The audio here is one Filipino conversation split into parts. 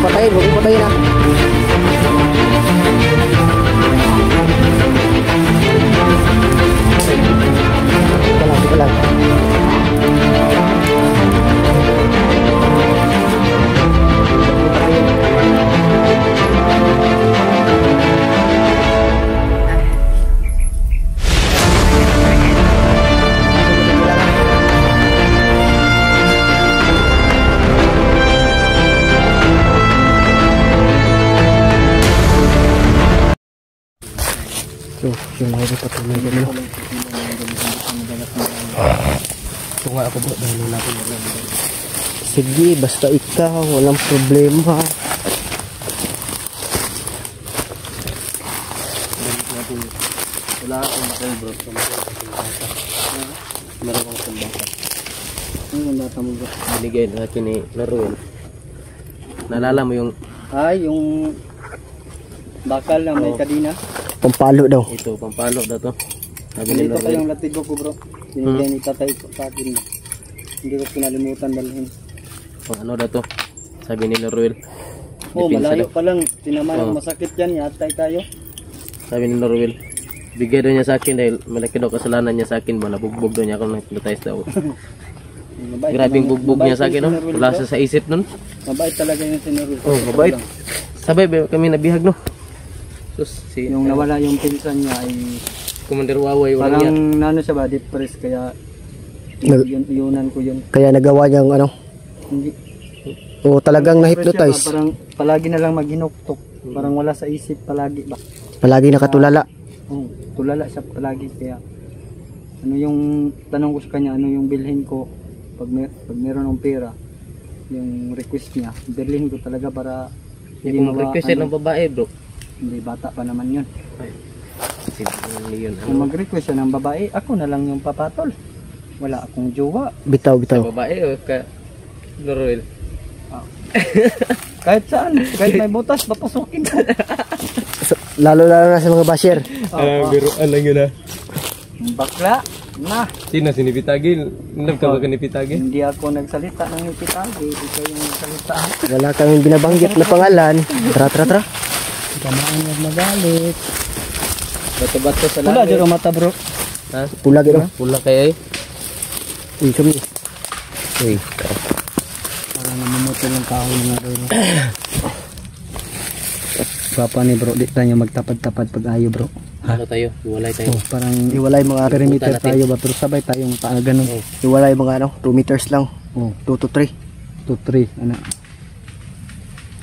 patayin, huwag mo patayin ha. Ika lang. So, yung mga patuloy kami no. Ito nga ako bro, dahil natin wala. Sige, basta ikaw, walang problema. Wala akong makal bro. Meron akong kumbaka. Ano yung nata mo bro? Binigay na natin ni Laruel. Naalala mo yung... Ay, yung bakal na may kadina. Pampalo daw. Ito, pampalo daw to. Dito pa yung latigo ko bro. Binigyan ni tatay ko sa akin. Hindi ko pinalimutan dalhin. Ano daw to? Sabi ni Laruel. Oh, malayo pa lang. Tinaman masakit yan. Yatay tayo. Sabi ni Laruel. Bigay daw niya sa akin dahil malaki daw kasalanan niya sa akin. Nabugbog daw niya ako nag-hypnotize daw. Grabing bugbog niya sa akin. No? Wala sa isip nun. Mabait talaga yung sinurul. Oh, mabait. Sabay kami nabihag no. Yung nawala yung pinsan niya ay Commander Waway parang nano siya ba depress kaya yunan ko yun. Kaya nagawa niyang ano? Hindi. O talagang na-hypnotize. Parang palagi na lang maghinuktok. Parang wala sa isip palagi ba. Palagi nakatulala. Tulala siya palagi kaya ano yung tanong ko sa kanya ano yung bilhin ko pag meron ng pera yung request niya bilhin ko talaga para hindi mag-request ng babae bro. Hindi, bata pa naman yun. Yun kung mag-request siya ng babae, ako na lang yung papatol. Wala akong jowa. Bitaw. Sa babae o ka Laruel? Kahit saan, kahit may butas, papasukin ko. Lalo na sa mga basher. Biruan lang yun ha. Bakla, na. Sino sinipitagil? Nagkawa ka nipitagil? Hindi ako nagsalita ng nipitagil. Ikaw yung nagsalita. Wala kaming binabanggit na pangalan. Tra. Kamaan yung magalit. Bato-bato sa langit. Pula dyan ang mata bro. Ha? Pula gano'n? Pula kayo eh. Uy, kami. Uy. Parang namumuto ng kahoy nga doon. Papa ni bro, di tayo magtapad-tapad pag ayo bro. Ano tayo? Iwalay tayo. Parang iwalay mga perimeter tayo ba pero sabay tayong ganun. Iwalay mga 2 meters lang. 2 to 3. 2 to 3 ano.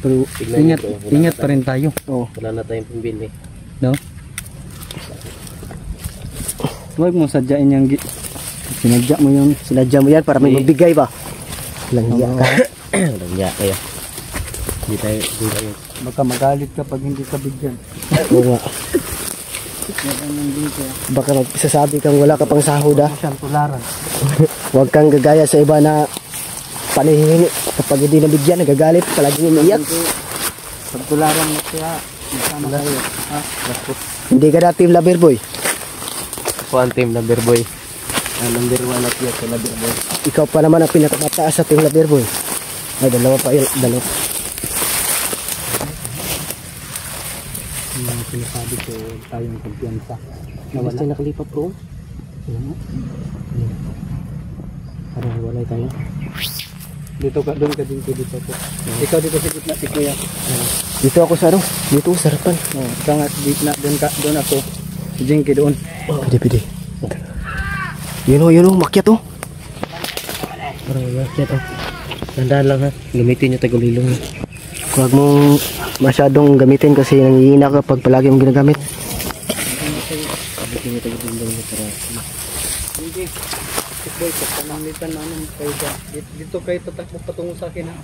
Pero ingat pa rin tayo. Wala na tayong pambili. No? Huwag mo sadyain yung sinadya mo yun. Sinadya mo yan para may magbigay ba? Langya ka. Langya kayo. Hindi tayo. Baka magalit ka pag hindi ka bigyan. Oo nga. Baka magsasabi kang wala ka pang sahod ha. Huwag kang gagaya sa iba na panihingi. Kapag hindi nabigyan, nagagalit, palagi umiiyak. Pagtularan mo siya, masama kayo. Hindi ka na team lover boy? Ako ang team lover boy. Number 1 at yun sa lover boy. Ikaw pa naman ang pinakamataas sa team lover boy. Ay, dalawa pa yun. Dalawa. Sinasabi ko tayong kumpiyansa. Basta nakalipat bro. Parang walay tayo. Dito ka, doon ka din dito po. Ikaw dito sa gitna, si Kuya. Dito ako sa dito sa harapan. Ikaw nga sa gitna, doon ako. Si Jinky doon. Pwede. Yun o, makyat o. Parang makyat o. Tandaan lang ha, gamitin nyo tagulilong. Huwag mong masyadong gamitin kasi nangihina ka pag palagi mong ginagamit. Gamitin nyo tagulilong para... Jinky. Boy, pananglitan namin kayo dyan. Dito kayo tatakbo patungo sa akin ha.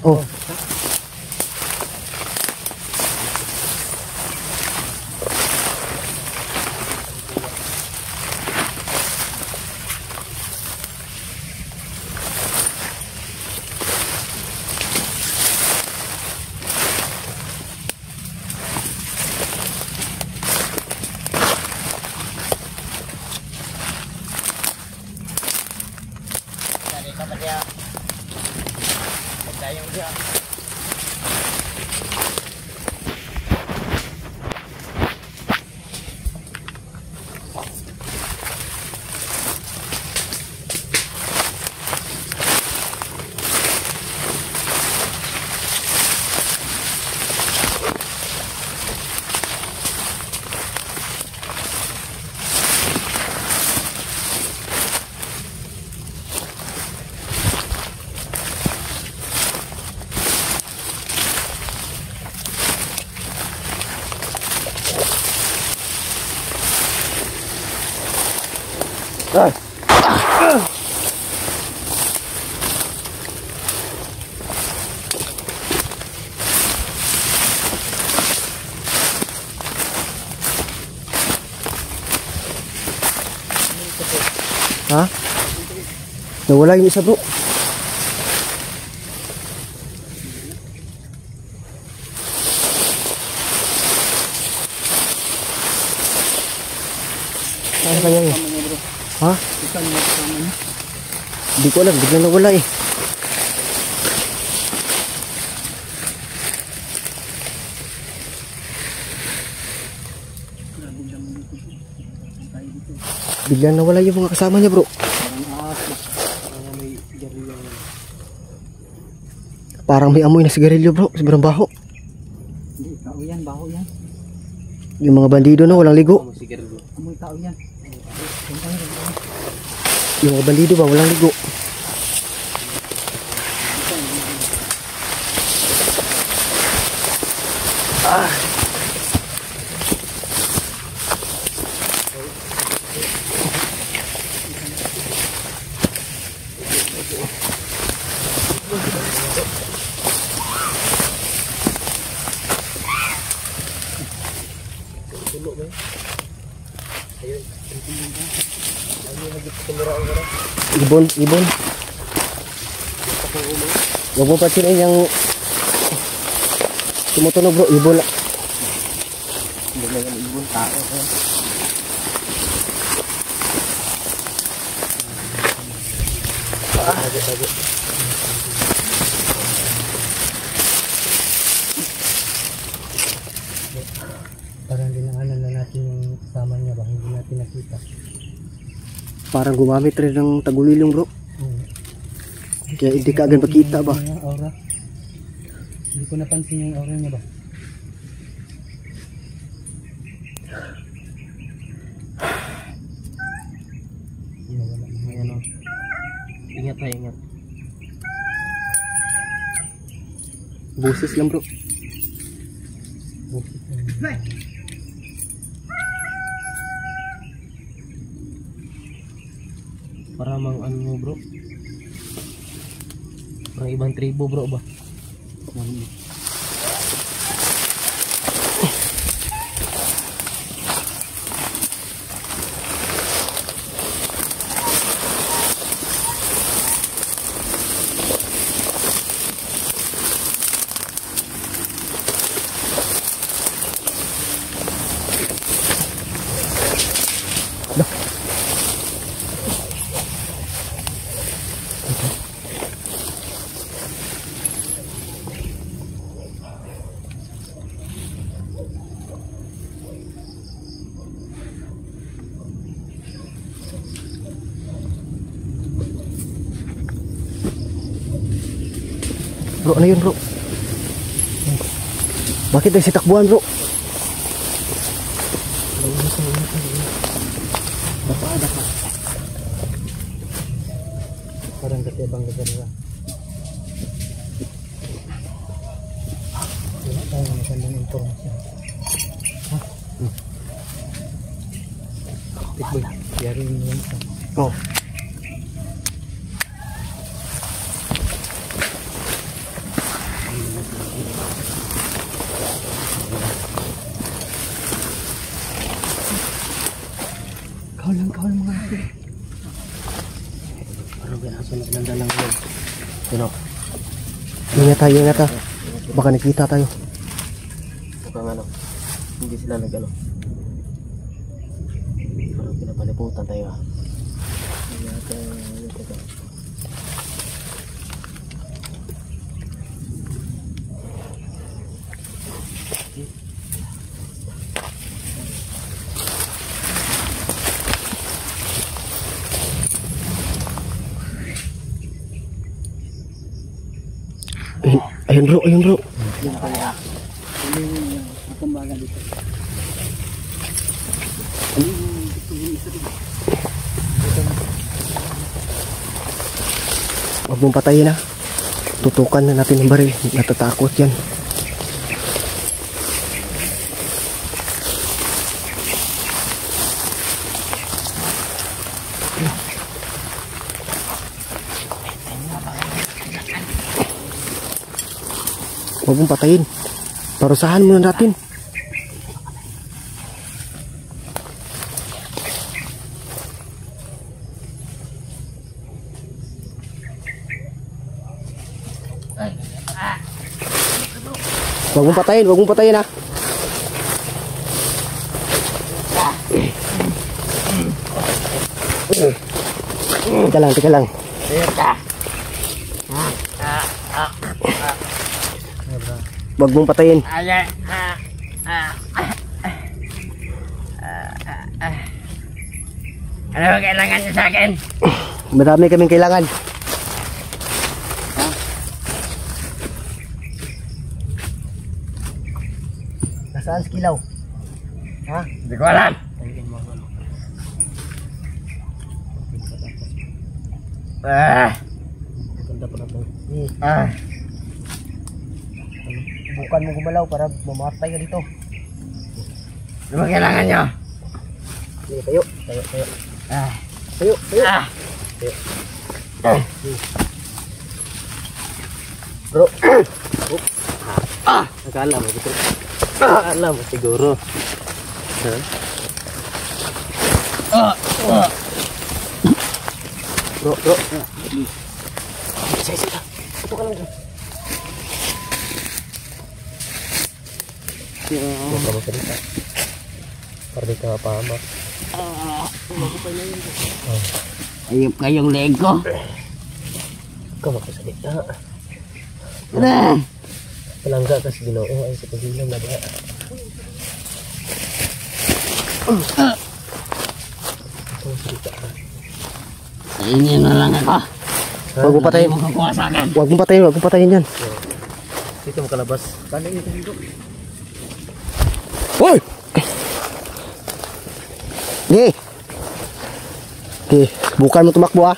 Ha? Nawala yung isa bro. Ano kaya yun? Ha? Hindi ko alam, biglang nawala eh. Biglang nawala yung mga kasama niya bro. Parang may amoy na sigarilyo bro. Sobrang baho. Hindi, tao yan, baho yan. Yung mga bandido na walang ligo. Amoy tao yan. Yung mga bandido ba walang ligo. Ibon, ibon. Huwag mo pansinin yung tumutunog bro, ibon. Hindi na yung ibon, tao. Parang dinaanan na natin yung kasama niya ba? Hindi natin nakita. Parang gumamit rin ng tagulilong bro. Kaya hindi ka agad makita ba? Yung aura. Hindi ko napansin yung aura niya ba? Ayan o. Ingat na, ingat. Boses lang bro. Parang mang ano bro. Parang ibang tribo bro ba? Bro, ano yun bro? Bakit nagsitakbuhan bro? Parang katibang gagawin. Wala tayong magandang informasyon. Ha? Tikboy, yari mo yun. Oh. Kawal mga aso. Parang ganaso na pinandalang yun. Sino? Ingat tayo, ingat ha. Baka nakita tayo. Mukhang ano, hindi sila nag-ano. Parang pinapaliputan tayo ha. Ingat tayo, ingat tayo. Ayun bro, ayun bro. Matambagan dito. Huwag mong patayin ha. Tutukan na natin ng baril. Natatakot yan. Huwag mong patayin. Parusahan muna natin. Huwag mong patayin, huwag mong patayin ha. Tika lang, tika lang. Huwag mong patayin. Ano ba kailangan niyo sa akin? Marami kaming kailangan. Nasaan si Kilaw? Ha? Hindi ko alam. Ganda pa na to. Bukan mo gumalaw para mamatay ka dito. Ano ba kailangan niyo? Sige, tayo. Tayo, tayo. Tayo, tayo. Tayo. Bro. Nakala mo dito. Nakala mo siguro. Bro, bro. Sige, sige. Ito ka lang bro. Huwag ka magsalita. Para di ka mapahamak. Ayop kayong leg ko. Huwag ka magsalita. Palangga kasi Ginoo ay sa pagilang na ba? Kainin na lang ako. Huwag mo patayin. Hindi mo kukuha sa akin. Huwag mo patayin, huwag mo patayin yan. Dito mo kalabas. Paano yun dito? Hoy! Ge! Ge, bukan mo tumakbo ah.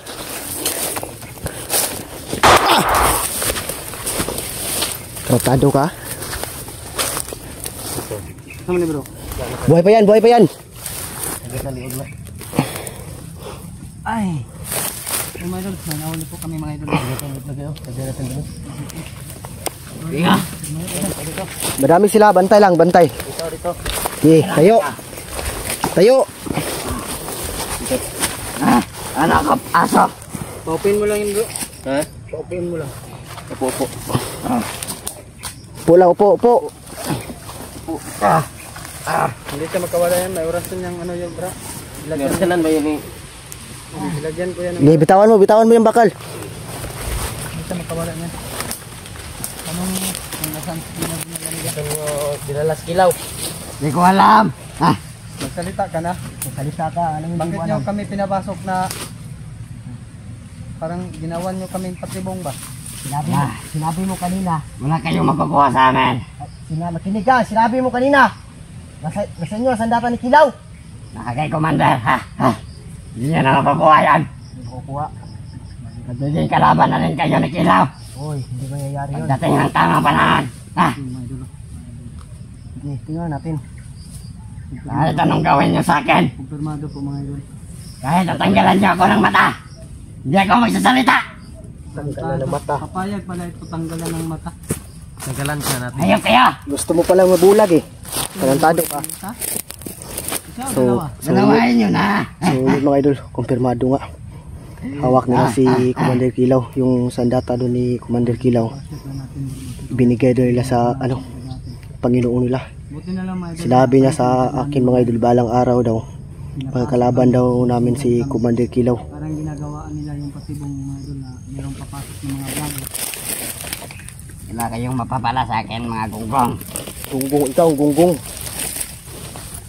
Tratado ka? Ano ni bro? Buhay pa yan, buhay pa yan. Ay. Mga idol, nanahuli po kami mga idol. Tiga. Madami sila, bantay lang, bantay. Dito. Ge, tayo. Tayo. Ano ka, aso? Paupin mo lang yun bro. Ha? Paupin mo lang. Upo, upo. Upo lang, upo, upo. Hindi siya makawala yan. May orasan niyang ano yung bra. Meron ba yun eh? Ilagyan ko yan. Ge, bitawan mo yung bakal. Hindi siya makawala yan. Anong nasaan sa Dinalas Kilaw. Hindi ko alam. Magsalita ka na. Salita ka, anong Bakit nyo kami pinapasok na parang ginawan nyo kaming patibong ba? Sinabi mo kanina. Wala kayong makukuha sa amin. Makinig ka, sinabi mo kanina. Nasa inyo, sandata ni Kilaw. Nakakay commander, ha? Hindi nyo na makukuha yan. Hindi ko kuha. Magiging kalaban na rin kayo ni Kilaw. Uy, hindi mangyayari yun. Pagdating ng tamang panahon. Sige, tingnan natin. Kahit anong gawin nyo sa akin, Kumpirmado po mga idol. kahit tatanggalan nyo ako ng mata, hindi ako magsasalita. Tanggalan ng mata. Papayag pala ito tanggalan ng mata. Nagalan ka natin. Ayok kayo. Gusto mo palang mabulag eh. Talantado ka. Ha? Ikaw, So, dalawa. Dalawain nyo na. So, yun mga idol, kumpirmado nga. Hawak nila si Commander Kilaw. Yung sandata doon ni Commander Kilaw. Binigay doon nila sa Panginoon nila. Buti na lang mga idol. Sinabi niya sa akin mga idol, balang araw daw. Pagkalaban daw namin si Commander Kilaw. Parang ginagawaan nila yung patibong mga idol na mayroong papasok ng mga vlog. Wala kayong mapapala sa akin mga gunggong. Gunggong, ikaw gunggong.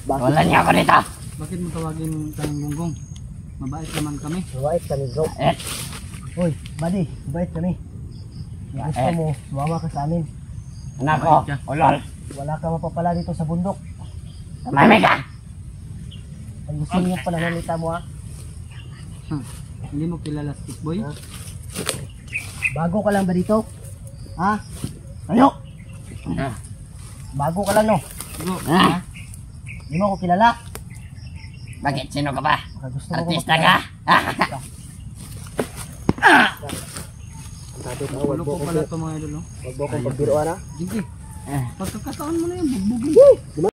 Wala niyo ako dito. Bakit mo tawagin kang gunggong? Mabait naman kami. Mabait kami bro. Eh, Uy, buddy, mabait kami. Gusto mo, sumama ka sa amin. Anak ko, ulol. Wala ka mapapala dito sa bundok. Tumami ka. Ayusin yung pananalita mo ha. Hindi mo kilala Stick Boy? Bago ka lang ba dito? Ha? Tayo! Bago ka lang no? Ah, Hindi mo ako kilala. bakit? Sino ka ba? Baka gusto mo Artista ka? Sabi ko, Ulo ko pala ito mga idol. wag mo akong pagbiruan ha. Sige. Pagkakataon mo na yan, bugbugin.